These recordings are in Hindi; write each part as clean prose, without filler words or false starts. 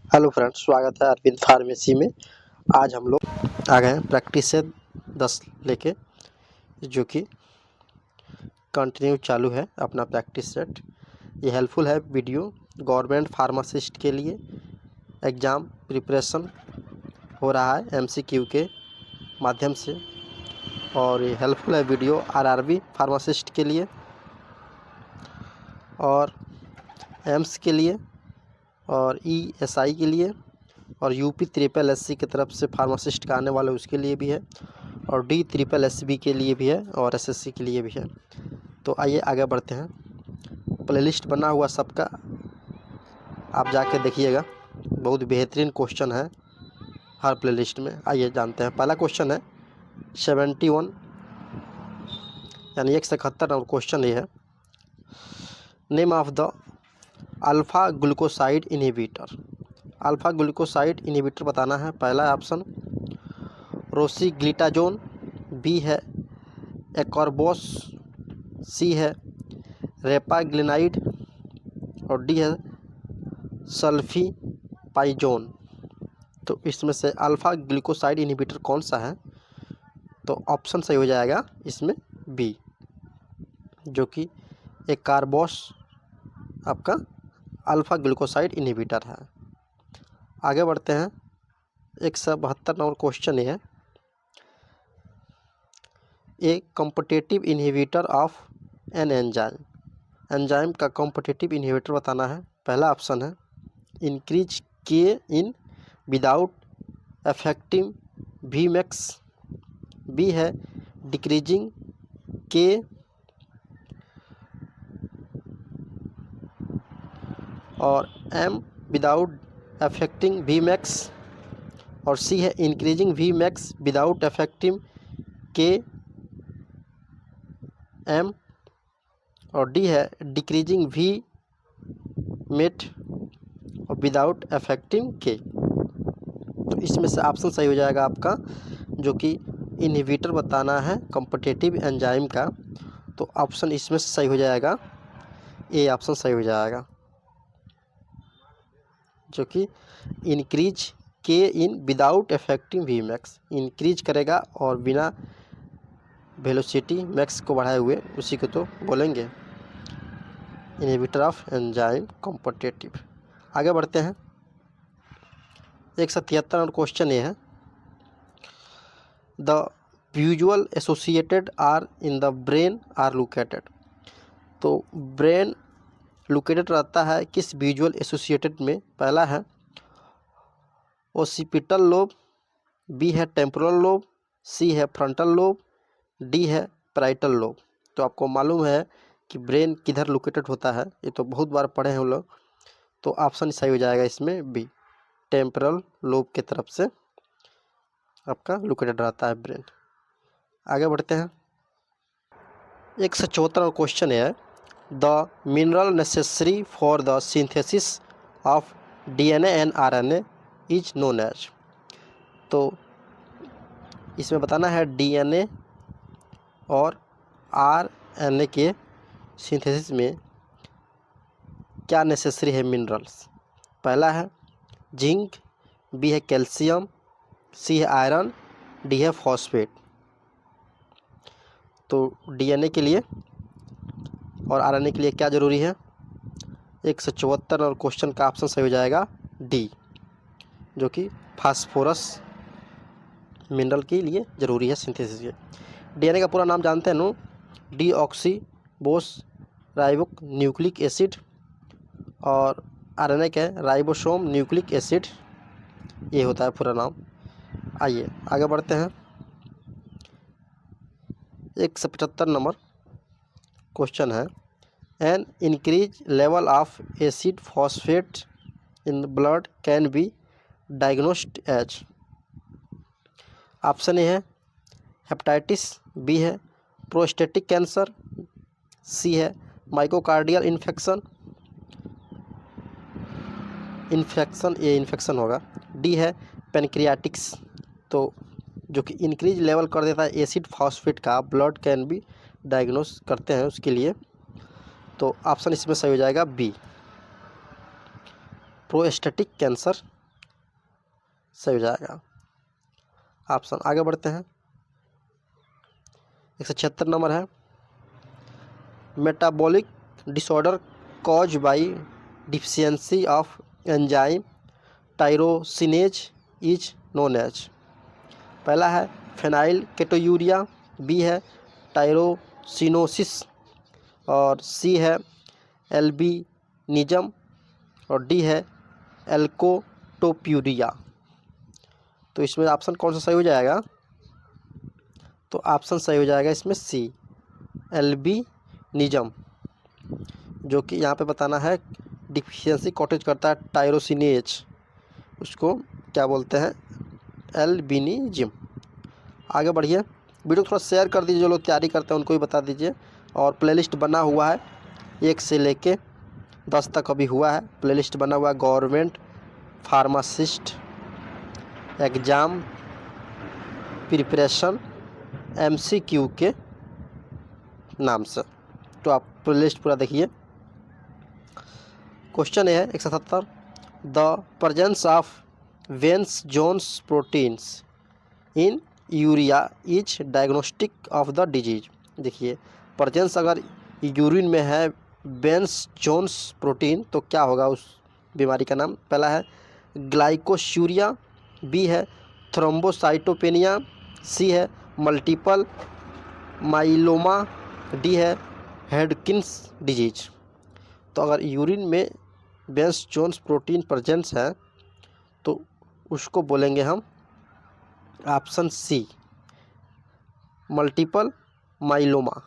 हेलो फ्रेंड्स, स्वागत है अरविंद फार्मेसी में। आज हम लोग आ गए हैं प्रैक्टिस से 10 लेके, जो कि कंटिन्यू चालू है अपना प्रैक्टिस सेट। ये हेल्पफुल है वीडियो गवर्नमेंट फार्मासिस्ट के लिए। एग्ज़ाम प्रिपरेशन हो रहा है एमसीक्यू के माध्यम से, और ये हेल्पफुल है वीडियो आरआरबी फार्मासिस्ट के लिए और एम्स के लिए और ईएसआई के लिए और यूपी ट्रिपल एससी की तरफ से फार्मासिस्ट का आने वाला उसके लिए भी है, और डी ट्रिपल एसबी के लिए भी है और एसएससी के लिए भी है। तो आइए आगे बढ़ते हैं। प्लेलिस्ट बना हुआ सबका, आप जाके देखिएगा, बहुत बेहतरीन क्वेश्चन है हर प्लेलिस्ट में। आइए जानते हैं। पहला क्वेश्चन है 71 यानी 171 नंबर क्वेश्चन ये है, name of the alpha glucoside inhibitor. Alpha glucoside inhibitor बताना है। पहला ऑप्शन रोसीग्लिटाजोन, बी है एक्कारबोस, सी है रेपाग्लिनाइड और डी है सल्फीपाइजोन। तो इसमें से अल्फ़ा ग्लूकोसाइड इनहिबिटर कौन सा है? तो ऑप्शन सही हो जाएगा इसमें बी, जो कि एक्कारबोस आपका अल्फ़ा ग्लूकोसाइड इनहिबिटर है। आगे बढ़ते हैं। 172 नंबर क्वेश्चन ये है, A competitive inhibitor of an enzyme. Enzyme का कॉम्पिटिटिव इनहिबिटर बताना है। पहला ऑप्शन है इंक्रीज के in without affecting V max, B है डिक्रीजिंग के और M without affecting V max, और सी है increasing V max without affecting K M, और डी है डिक्रीजिंग वी मेट और विदाउट अफेक्टिंग के। तो इसमें से ऑप्शन सही हो जाएगा आपका, जो कि इनहिबिटर बताना है कॉम्पिटिटिव एंजाइम का। तो ऑप्शन इसमें से सही हो जाएगा, ए ऑप्शन सही हो जाएगा, जो कि इंक्रीज के in without affecting V max, increase करेगा और बिना वेलोसिटी मैक्स को बढ़ाए हुए, उसी को तो बोलेंगे इनहिबिटर ऑफ एंजाइम कॉम्पिटिटिव। आगे बढ़ते हैं। 173 नंबर क्वेश्चन ये है, the visual associated are in the brain are located. तो ब्रेन लोकेटेड रहता है किस विजुअल एसोसिएटेड में? पहला है ओसिपिटल लोब, बी है टेम्पोरल लोब, सी है फ्रंटल लोब, डी है पैराइटल लोब। तो आपको मालूम है कि ब्रेन किधर लोकेटेड होता है, ये तो बहुत बार पढ़े हैं हम लोग। तो ऑप्शन सही हो जाएगा इसमें बी, टेम्पोरल लोब के तरफ से आपका लोकेटेड रहता है ब्रेन। आगे बढ़ते हैं। 174 क्वेश्चन है, the mineral necessary for the synthesis of DNA and RNA is known as. तो इसमें बताना है डीएनए और आरएनए के सिंथेसिस में क्या नेसेसरी है मिनरल्स। पहला है जिंक, बी है कैल्शियम, सी है आयरन, डी है फॉस्फेट। तो डीएनए के लिए और आरएनए के लिए क्या ज़रूरी है? 174 और क्वेश्चन का ऑप्शन सही हो जाएगा डी, जो कि फास्फोरस मिनरल के लिए ज़रूरी है सिंथेसिस के। डीएनए का पूरा नाम जानते हैं नो, डीऑक्सीबोस राइबो न्यूक्लिक एसिड, और आरएनए का राइबोसोम न्यूक्लिक एसिड, ये होता है पूरा नाम। आइए आगे बढ़ते हैं। 175 नंबर क्वेश्चन है, an increase level of acid phosphate in blood can be diagnosed as. Option A है हेपेटाइटिस, बी है प्रोस्टेटिक कैंसर, सी है माइकोकार्डियल इन्फेक्शन, ये इन्फेक्शन होगा, डी है पेनक्रियाटिक्स। तो जो कि इंक्रीज लेवल कर देता है एसिड फॉस्फेट का, ब्लड कैन बी डायग्नोस करते हैं उसके लिए। तो ऑप्शन इसमें सही हो जाएगा बी, प्रोस्टेटिक कैंसर सही हो जाएगा ऑप्शन। आगे बढ़ते हैं। 176 नंबर है, metabolic disorder cause by deficiency of enzyme tyrosinase is known as. पहला है फेनाइल केटोयूरिया, बी है टायरोसिनोसिस, और सी है एल्बिनिज्म, और डी है एल्कोटोप्यूरिया। तो इसमें ऑप्शन कौन सा सही हो जाएगा? तो ऑप्शन सही हो जाएगा इसमें सी, एल्बिनिज्म, जो कि यहाँ पे बताना है डिफिशियंसी कॉटेज करता है टायरोसिनेज, उसको क्या बोलते हैं? एल्बिनिज्म। आगे बढ़िए, वीडियो को थोड़ा शेयर कर दीजिए, जो लोग तैयारी करते हैं उनको भी बता दीजिए। और प्लेलिस्ट बना हुआ है 1 से लेके 10 तक अभी हुआ है, प्लेलिस्ट बना हुआ है government pharmacist exam preparation MCQ के नाम से। तो आप प्लेलिस्ट पूरा देखिए। क्वेश्चन है 177, the presence of Bence Jones proteins in urea is diagnostic of the disease. देखिए, प्रेजेंस अगर यूरिन में है वेन्स जोन्स प्रोटीन तो क्या होगा उस बीमारी का नाम? पहला है ग्लाइकोस्यूरिया, बी है थ्रोम्बोसाइटोपेनिया, सी है मल्टीपल माइलोमा, डी है हेडकिन्स डिजीज। तो अगर यूरिन में वेन्स जोन्स प्रोटीन प्रेजेंस है तो उसको बोलेंगे हम option C, multiple myeloma,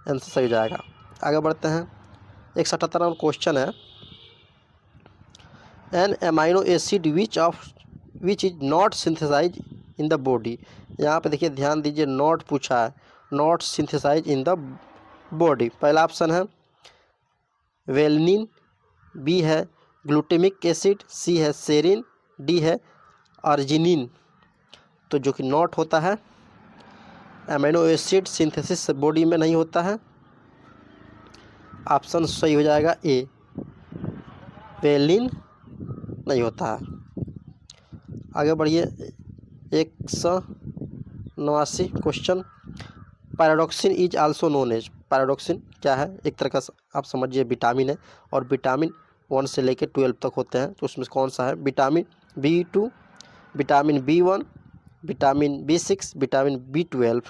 answer सही हो जाएगा। आगे बढ़ते हैं। 177 नंबर क्वेश्चन है, an amino acid which is not synthesize in the body. यहाँ पे देखिए, ध्यान दीजिए, नॉट पूछा है, not synthesize in the body. पहला ऑप्शन है वेलिन, बी है ग्लूटामिक एसिड, सी है सेरिन, डी है अर्जिनिन। तो जो कि नॉट होता है, अमीनो एसिड सिंथेसिस बॉडी में नहीं होता है, ऑप्शन सही हो जाएगा ए, वेलिन नहीं होता है। आगे बढ़िए, 189 question, paradoxin is also known as. Paradoxin क्या है? एक तरह का आप समझिए विटामिन है, और विटामिन 1 से लेकर 12 तक होते हैं। तो उसमें कौन सा है? Vitamin B2, vitamin B1, vitamin B6, vitamin B12।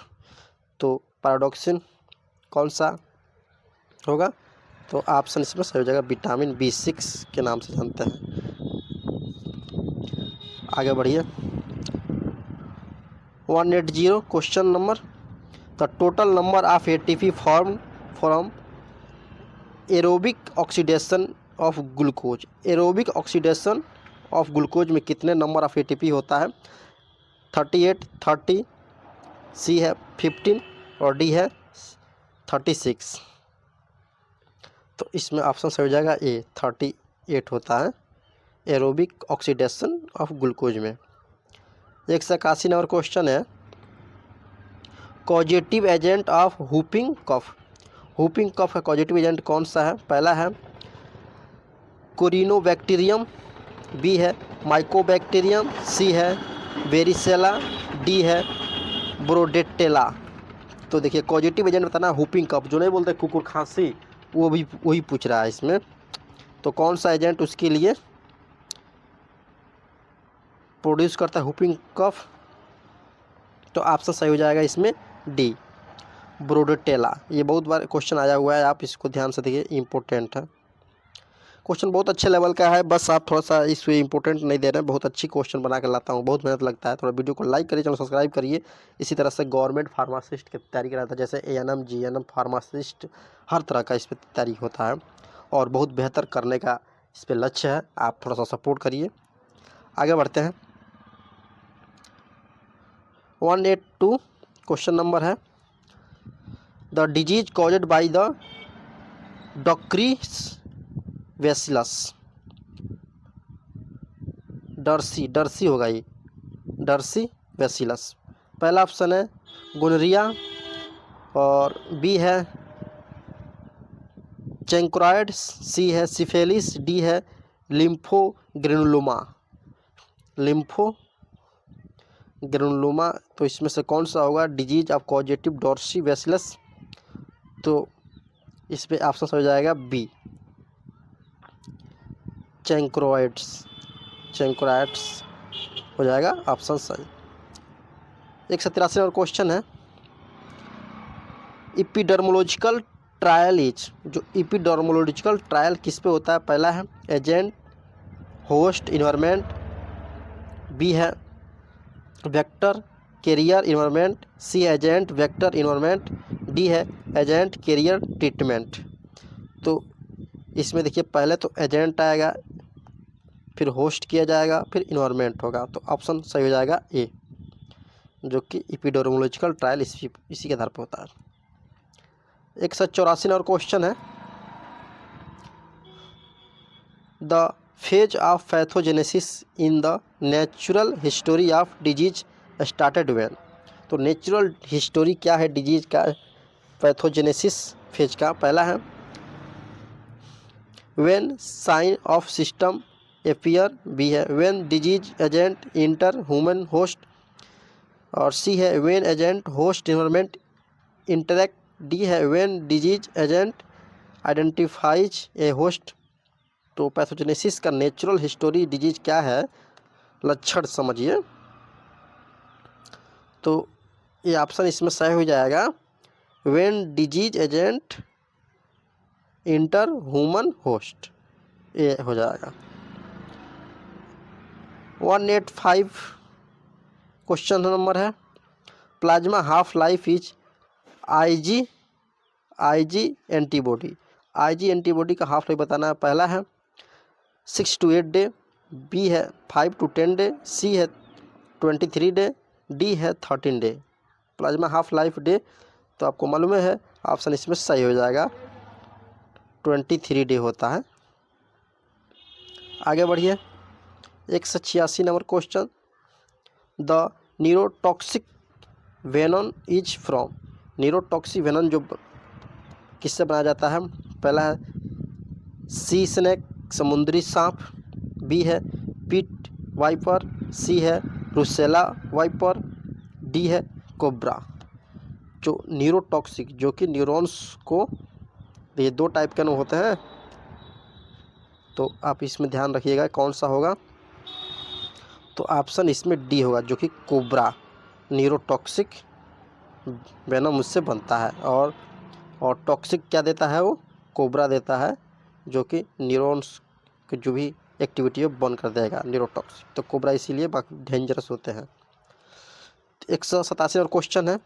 तो पैराडॉक्सिन कौन सा होगा? तो ऑप्शन इसमें सही हो जाएगा, विटामिन B6 के नाम से जानते हैं। आगे बढ़िए, 180 question number, the total number of ATP form from aerobic oxidation of glucose. Aerobic oxidation of glucose में कितने नंबर ऑफ ATP होता है? 38, 30, सी है 15, और डी है 36। तो इसमें ऑप्शन सही हो जाएगा ए, 38 होता है एरोबिक ऑक्सीडेशन ऑफ ग्लूकोज में। 181 नंबर क्वेश्चन है, causative agent of whooping cough. Whooping cough का कॉजेटिव एजेंट कौन सा है? पहला है कोरिनोबैक्टीरियम, बी है माइकोबैक्टीरियम, सी है वेरिसेला, डी है ब्रोडेटेला। तो देखिए, कॉजेटिव एजेंट बताना हुपिंग कफ, जो नहीं बोलते कुकुर खांसी, वो भी वही पूछ रहा है इसमें। तो कौन सा एजेंट उसके लिए प्रोड्यूस करता है हुपिंग कफ? तो ऑप्शन सही हो जाएगा इसमें डी, ब्रोडेटेला। ये बहुत बार क्वेश्चन आया हुआ है, आप इसको ध्यान से देखिए, इम्पोर्टेंट है क्वेश्चन, बहुत अच्छे लेवल का है। बस आप थोड़ा सा इसमें इंपॉर्टेंट नहीं दे रहे हैं। बहुत अच्छी क्वेश्चन बना कर लाता हूँ, बहुत मेहनत लगता है। थोड़ा वीडियो को लाइक करिए, चैनल सब्सक्राइब करिए। इसी तरह से गवर्नमेंट फार्मासिस्ट की तैयारी कराता है, जैसे ANM GNM फार्मासिस्ट, हर तरह का इस पर तैयारी होता है, और बहुत बेहतर करने का इस पर लक्ष्य है। आप थोड़ा सा सपोर्ट करिए। आगे बढ़ते हैं। 182 क्वेश्चन नंबर है, the disease caused by the Ducrey's bacillus. डर्सी होगा ये, डर्सी वेसिलस। पहला ऑप्शन है गोनोरिया, और बी है चैंक्राइड, सी है सिफिलिस, डी है लिम्फोग्रेनुलोमा, लिम्फोग्रेनुलोमा, तो इसमें से कौन सा होगा? डिजीज ऑफ कॉजेटिव डॉर्सी वेसिलस, तो इसमें ऑप्शन हो जाएगा बी, चैंक्रोइड्स हो जाएगा ऑप्शन सही। 183 और क्वेश्चन है, इपिडर्मोलॉजिकल ट्रायल इज, जो इपिडर्मोलॉजिकल ट्रायल किस पे होता है? पहला है एजेंट, होस्ट, इन्वायरमेंट, बी है vector, carrier, environment, C agent, vector, environment, D है एजेंट, कैरियर, ट्रीटमेंट। तो इसमें देखिए पहले तो एजेंट आएगा, फिर होस्ट किया जाएगा, फिर इन्वायरमेंट होगा, तो ऑप्शन सही हो जाएगा ए, जो कि इपिडर्मोलॉजिकल ट्रायल इसी के आधार पर होता है। 184 और क्वेश्चन है, the phase of pathogenesis in the natural history of disease started when, तो नेचुरल हिस्टोरी क्या है डिजीज का, पैथोजेनेसिस फेज का? पहला है when sign of system appear, B है when disease agent enter human host, और सी है when agent host environment interact, D है when disease agent identifies a host. तो पैथोजेनेसिस का नेचुरल हिस्टोरी डिजीज क्या है, लक्षण समझिए, तो ये ऑप्शन इसमें सही हो जाएगा when disease agent enter human host, ये हो जाएगा। 185 क्वेश्चन नंबर है, plasma half life is IG antibody का हाफ लाइफ बताना है। पहला है 6 to 8 डे, बी है 5 to 10 डे, सी है 23 डे, डी है 13 day. Plasma half life day तो आपको मालूम है, ऑप्शन इसमें सही हो जाएगा 23 डे होता है। आगे बढ़िए, 186 number question, the neurotoxic venom is from, neurotoxic venom जो किससे बनाया जाता है? पहला है सी स्नेक, समुद्री सांप, बी है पिट वाइपर, सी है रुसेला वाइपर, डी है कोब्रा। जो न्यूरोटॉक्सिक, जो कि न्यूरॉन्स को, ये दो टाइप के होते हैं, तो आप इसमें ध्यान रखिएगा कौन सा होगा, तो ऑप्शन इसमें डी होगा, जो कि कोब्रा न्यूरोटॉक्सिक वेनम उससे बनता है, और टॉक्सिक क्या देता है? वो कोब्रा देता है, जो कि न्यूरॉन्स की जो भी एक्टिविटी है बंद कर देगा, न्यूरोटॉक्सिक। तो कोब्रा इसीलिए बाकी डेंजरस होते हैं। 187 और क्वेश्चन है,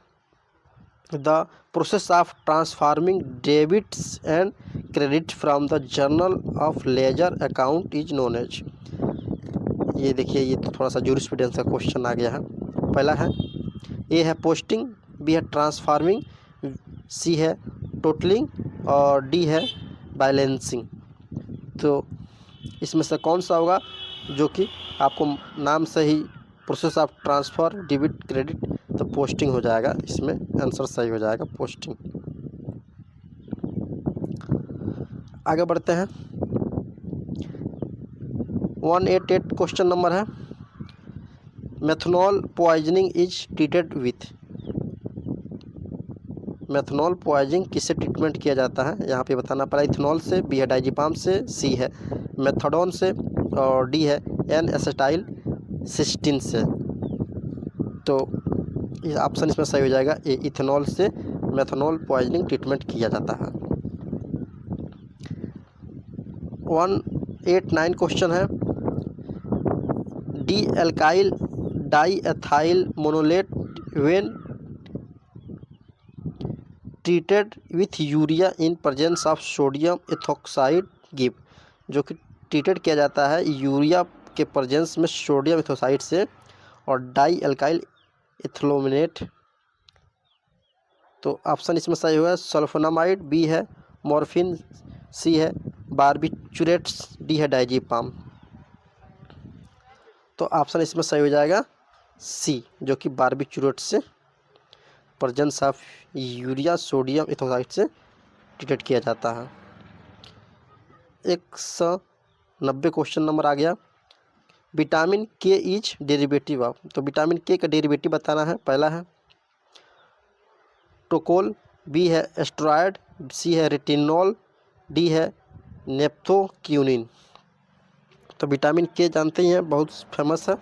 the process of transforming debits and credit from the journal of ledger account is known as. ये देखिए, ये तो थोड़ा सा जूरिस्प्रूडेंस का क्वेश्चन आ गया है। पहला है ए है पोस्टिंग, बी है ट्रांसफार्मिंग, सी है टोटलिंग, और डी है बैलेंसिंग। तो इसमें से कौन सा होगा, जो कि आपको नाम से ही process of transfer debit credit, तो पोस्टिंग हो जाएगा, इसमें आंसर सही हो जाएगा पोस्टिंग। आगे बढ़ते हैं, 188 क्वेश्चन नंबर है, methanol poisoning is treated with, methanol poisoning किससे ट्रीटमेंट किया जाता है? यहाँ पे बताना पड़ा, इथेनॉल से, बी है डाइजीपाम से, सी है मेथाडोन से, और डी है एन एसिटाइल सिस्टीन से। तो ये ऑप्शन इसमें सही हो जाएगा ए, इथेनॉल से मेथनॉल पॉइजनिंग ट्रीटमेंट किया जाता है। 189 क्वेश्चन है, dialkyl diethyl malonate when treated with urea in presence of sodium ethoxide give, जो कि ट्रीटेड किया जाता है यूरिया के प्रेजेंस में सोडियम एथोक्साइड से, और डाई एल्काइल एथिलोमेनेट। तो ऑप्शन इसमें सही हुआ है सल्फोनामाइड, बी है मॉर्फिन, सी है बारबिचुरेट्स, डी है डाइजीपाम। तो ऑप्शन इसमें सही हो जाएगा सी, जो कि बारबिचुरेट्स से presence of urea sodium ethoxide से ट्रीटेड किया जाता है। 190 90 क्वेश्चन नंबर आ गया। विटामिन के इज डेरिवेटिव ऑफ, तो विटामिन के का डेरिवेटिव बताना है। पहला है टोकोल, बी है एस्ट्रॉयड, सी है रेटिनॉल, डी है नेप्थोक्यूनिन। तो विटामिन के जानते ही हैं, बहुत फेमस है,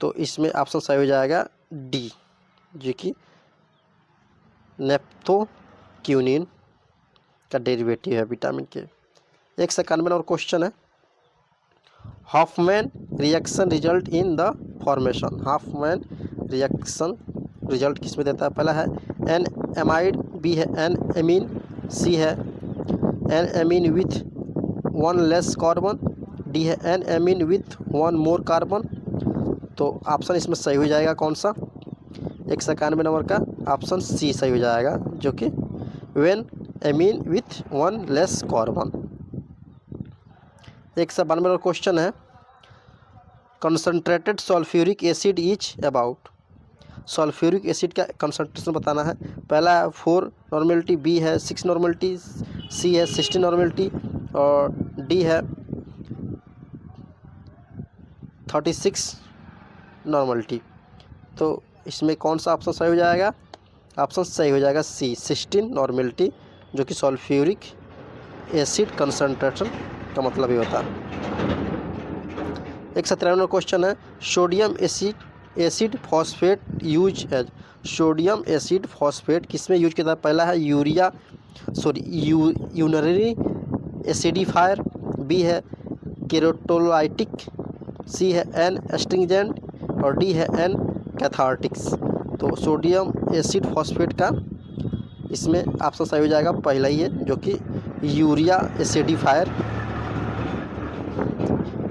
तो इसमें ऑप्शन सही हो जाएगा डी, जो कि नेप्थोक्यूनिन का डेरिवेटिव है विटामिन के। 191 नंबर क्वेश्चन है, Hofmann reaction result in the formation. Hofmann reaction result किस में देता है? पहला है एन एमाइड, बी है एन एमीन, सी है an amine with one less carbon, D है an amine with one more carbon. तो ऑप्शन इसमें सही हो जाएगा कौन सा? 191 नंबर का ऑप्शन सी सही हो जाएगा, जो कि when amine with one less carbon. 192 number question है, concentrated sulphuric acid is about. Sulphuric acid का कंसनट्रेशन बताना है। पहला है 4 नॉर्मेलिटी, बी है 6 नॉर्मेलिटी, सी है 16 नॉर्मेलिटी और डी है 36 नॉर्मेलिटी। तो इसमें कौन सा ऑप्शन सही हो जाएगा? ऑप्शन सही हो जाएगा सी 16 नॉर्मेलिटी, जो कि सल्फ्यूरिक एसिड कंसनट्रेशन का मतलब ही होता है। 193 क्वेश्चन है, sodium acid phosphate use as. Sodium acid phosphate किस में यूज किया था? पहला है यूनरी एसिडिफायर, बी है केरोटोलाइटिक, सी है एन एस्ट्रिंजेंट और डी है एन कैथार्टिक्स। तो सोडियम एसिड फॉस्फेट का इसमें ऑप्शन सही हो जाएगा पहला ही है, जो कि यूरिया एसिडिफायर,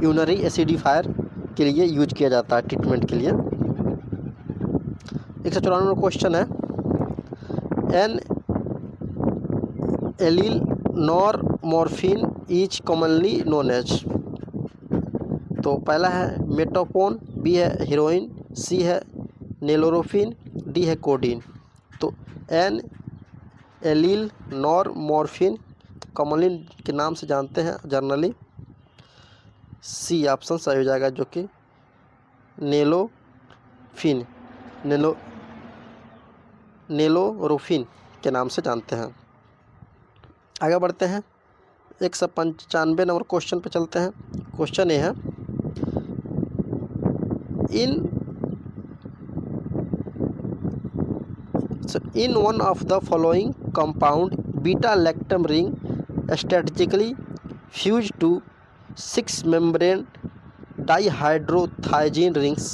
यूनरी एसिडिफायर के लिए यूज किया जाता है ट्रीटमेंट के लिए। 194 क्वेश्चन है, N allyl normorphine is commonly known as. तो पहला है मेटोपोन, बी है हीरोइन, सी है नेलोरोफिन, डी है कोडीन। तो N allyl normorphine commonly के नाम से जानते हैं जर्नली, सी ऑप्शन सही हो जाएगा, जो कि नेलोरोफिन के नाम से जानते हैं। आगे बढ़ते हैं, 195 नंबर क्वेश्चन पे चलते हैं। क्वेश्चन ये है, in one of the following compound beta lactam ring strategically fused to 6 membrane dihydrothiogen rings।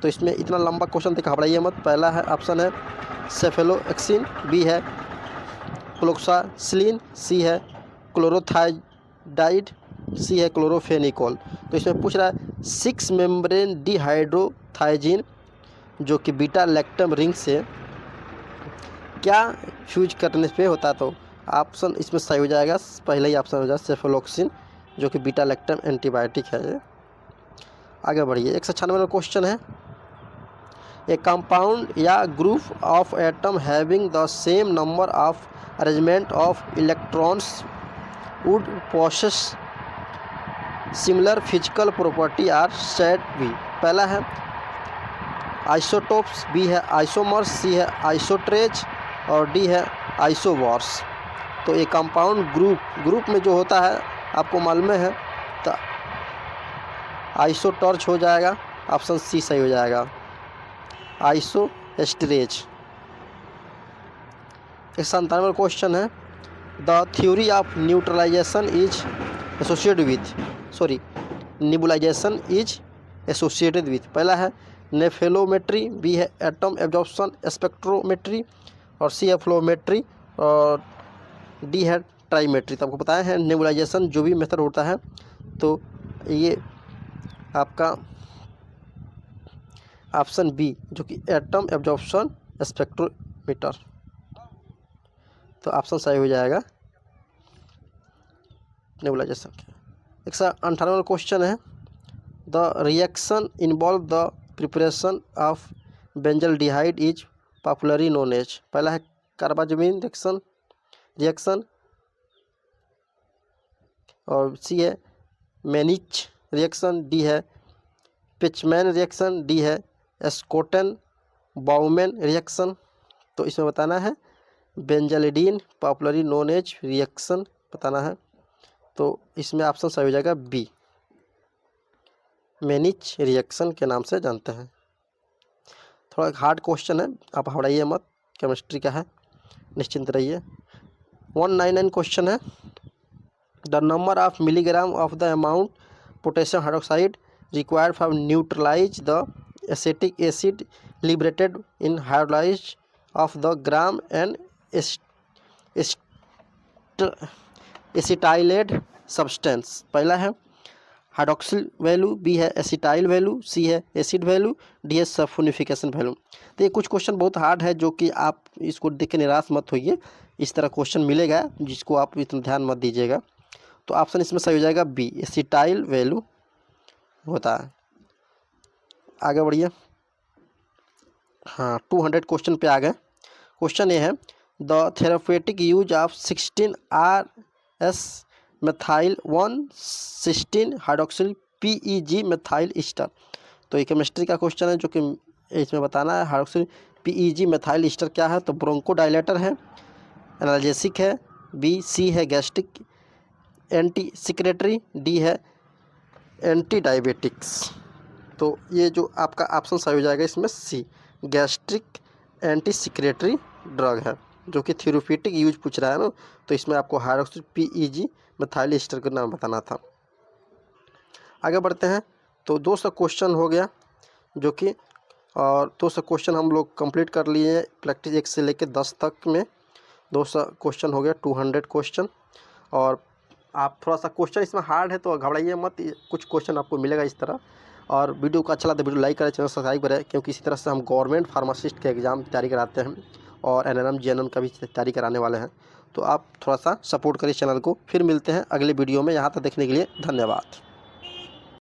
तो इसमें इतना लंबा क्वेश्चन देखा, घबराइए मत। पहला है ऑप्शन है सेफेलोक्सिन, बी है क्लोक्सासिलिन, सी है क्लोरोथाइडाइड, सी है क्लोरोफेनिकोल। तो इसमें पूछ रहा है 6 मेम्ब्रेन डिहाइड्रोथाइजिन, जो कि बीटा लैक्टम रिंग से क्या फ्यूज करने पे होता है? तो ऑप्शन इसमें सही हो जाएगा, पहला ही ऑप्शन हो जाएगा सेफेलोक्सिन, जो कि बीटा लैक्टम एंटीबायोटिक है। आगे बढ़िए, 196 क्वेश्चन है, ए कंपाउंड या group of atom having the same number of arrangement of electrons would possess similar physical property are said be. पहला है आइसोटोप्स, बी है आइसोमर्स, सी है आइसोट्रेज और डी है आइसोवॉर्स। तो ये कंपाउंड ग्रुप में जो होता है आपको मालूम है, तो आइसोटॉर्च हो जाएगा, ऑप्शन सी सही हो जाएगा, आइसोएस्टरेज। 197 क्वेश्चन है, the theory of neutralization is associated with, nebulization is associated with. पहला है नेफेलोमेट्री, बी है एटम एब्जॉर्प्शन स्पेक्ट्रोमेट्री और सी है फ्लोमेट्री और डी है ट्राइमेट्री। तो आपको बताया है नेबुलाइजेशन जो भी मेथड होता है, तो ये आपका ऑप्शन बी, जो कि एटम एब्जॉर्प्शन स्पेक्ट्रोमीटर, तो ऑप्शन सही हो जाएगा नेबुलाइजेशन के। 198 क्वेश्चन है, the reaction involve the preparation of benzaldehyde is popularly known as. पहला है कार्बाजमीन रिएक्शन और सी है मैनिच रिएक्शन, डी है पिचमैन रिएक्शन, डी है स्कॉटन बाउमैन रिएक्शन। तो इसमें बताना है बेंजालिडीन पॉपुलरली नोन एज रिएक्शन बताना है। तो इसमें ऑप्शन सही हो जाएगा बी, मैनिच रिएक्शन के नाम से जानते हैं। थोड़ा हार्ड क्वेश्चन है, आप हड़ाइए मत, केमिस्ट्री का है, निश्चिंत रहिए। 199 क्वेश्चन है, the number of milligram of the amount potassium hydroxide required for neutralize the acetic acid liberated in hydrolyse of the gram and acetylated substance. पहला है हाइड्रोक्सिल वैल्यू, बी है एसिटाइल वैल्यू, सी है एसिड वैल्यू, डी है सल्फोनिफिकेशन वैल्यू। तो ये कुछ क्वेश्चन बहुत हार्ड है, जो कि आप इसको देख के निराश मत होइए, इस तरह क्वेश्चन मिलेगा जिसको आप इतना ध्यान मत दीजिएगा। तो ऑप्शन इसमें सही हो जाएगा बी, एसिटाइल वैल्यू होता है। आगे बढ़िए, हाँ 200 क्वेश्चन पे आ गए। क्वेश्चन ये है, the therapeutic use of 16RS methyl 116 hydroxyl PEG methyl Easter. तो ये केमिस्ट्री का क्वेश्चन है, जो कि इसमें बताना है हाइड्रोक्सिल PEG मेथाइल ईस्टर क्या है। तो ब्रोंकोडाइलेटर है, एनाल्जेसिक है, बी सी है गैस्ट्रिक एंटी सिक्रेटरी, डी है एंटी डायबिटिक्स। तो ये जो आपका ऑप्शन सही हो जाएगा इसमें सी, गैस्ट्रिक एंटी सिक्रेटरी ड्रग है, जो कि थेरेप्यूटिक यूज पूछ रहा है ना। तो इसमें आपको हाइड्रोक्सिल PEG मेथाइल ईस्टर का नाम बताना था। आगे बढ़ते हैं। तो 200 क्वेश्चन हो गया, जो कि और 200 क्वेश्चन हम लोग कंप्लीट कर लिए प्रैक्टिस 1 से लेकर 10 तक में। 200 क्वेश्चन हो गया, 200 क्वेश्चन। और आप थोड़ा सा क्वेश्चन इसमें हार्ड है तो घबराइए मत, कुछ क्वेश्चन आपको मिलेगा इस तरह। और वीडियो को अच्छा लगा तो वीडियो लाइक करें, चैनल सब्सक्राइब करें, क्योंकि इसी तरह से हम गवर्नमेंट फार्मासिस्ट के एग्ज़ाम तैयारी कराते हैं और NNM GNM का भी तैयारी कराने वाले हैं। तो आप थोड़ा सा सपोर्ट करिए चैनल को। फिर मिलते हैं अगले वीडियो में, यहाँ तक देखने के लिए धन्यवाद।